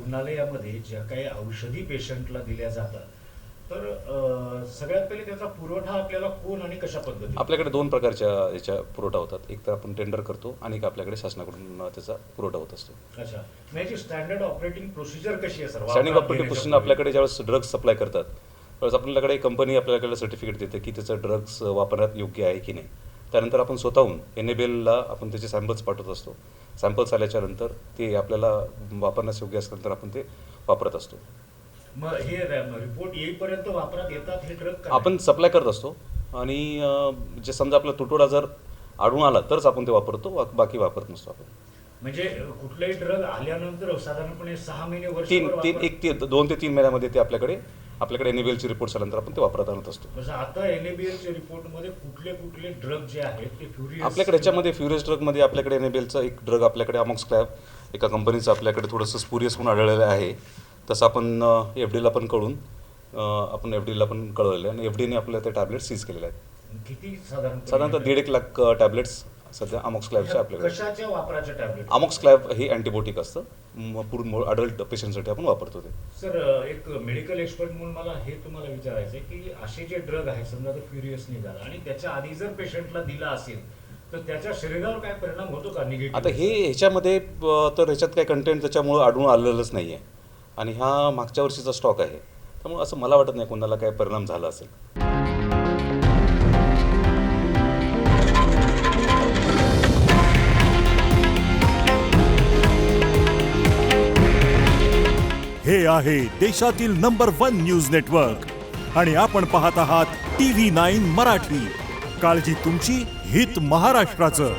रुग्णालयामध्ये ज्या काही औषधी पेशंटला दिल्या जातात तर सगळ्यात पहिले त्याचा पुरवठा आपल्याला कोण आणि कशा पद्धतीने? आपल्याकडे दोन प्रकारच्या याच्या पुरवठा होतात. एक तर आपण टेंडर करतो आणि एक आपल्याकडे शासनाकडून त्याचा पुरवठा होत असतो. अच्छा, म्हणजे स्टँडर्ड ऑपरेटिंग प्रोसिजर कशी आहे सर? स्टँडिंग ऑपरेटिंग प्रोसिजर आपल्याकडे ज्यावेळेस ड्रग्ज सप्लाय करतात त्यावेळेस आपल्याकडे कंपनी आपल्याकडे सर्टिफिकेट देते की त्याचं ड्रग्ज वापरण्यात योग्य आहे की नाही. त्यानंतर आपण स्वतःहून NABLला आपण त्याचे सॅम्पल्स पाठवत असतो. सॅम्पल्स आल्याच्यानंतर ते आपल्याला वापरण्यास योग्य असल्यानंतर आपण ते वापरत असतो. मग हे रिपोर्ट येईपर्यंत वापरात येतात हे ड्रग? आपण सप्लाय करत असतो आणि जे समजा आपला तुटवडा जर आढळून आला तरच आपण ते वापरतो, बाकी वापरत नसतो आपण. म्हणजे कुठलाही ड्रग आल्यानंतर साधारणपणे 6 महिने वर्ष 2 ते 3 महिन्यामध्ये ते आपल्याकडे NABLचे रिपोर्ट्स आल्यानंतर आपण ते वापरत आणत असतो. म्हणजे आता NABLच्या रिपोर्टमध्ये कुठले ड्रग जे आहेत ते फ्युरियस आपल्याकडे याच्यामध्ये फ्युरियस ड्रगमध्ये आपल्याकडे NABLचा एक ड्रग आपल्याकडे अमॉक्सक्लॅब एका कंपनीचं आपल्याकडे थोडंसं स्पुरियस म्हणून आढळलेलं आहे. तसं आपण FDAला पण कळवलेलं आहे आणि FDAने आपल्याला ते टॅबलेट सीज केलेले आहेत. किती साधारणतः 1.5 लाख टॅबलेट्स सध्या अमॉक्सक्लॅबचे आपल्याकडे. कशाच्या वापराचे टॅबलेट? अमॉक्सक्लॅब हे अँटीबायोटिक असतं, पूर्ण अडल्ट पेशंटसाठी आपण वापरतो ते. सर, एक मेडिकल एक्सपर्ट म्हणून मला हे तुम्हाला विचारायचं आहे की असे जे ड्रग आहेत समजा तो फ्युरियस निघाला आणि त्याच्या आधी जर पेशंटला दिला असेल तर त्याच्या शरीरावर काय परिणाम होतो का निगेटिव्ह? आता ह्याच्यामध्ये तर ह्याच्यात काही कंटेंट त्याच्यामुळं आढळून आलेलंच नाही आहे आणि हा मागच्या वर्षीचा स्टॉक आहे. त्यामुळे असं मला वाटत नाही कोणाला काय परिणाम झाला असेल. हे आहे देशातील नंबर 1 न्यूज नेटवर्क आणि आपण पाहत आहात TV9 मराठी. काळजी तुमची, हित महाराष्ट्राचं.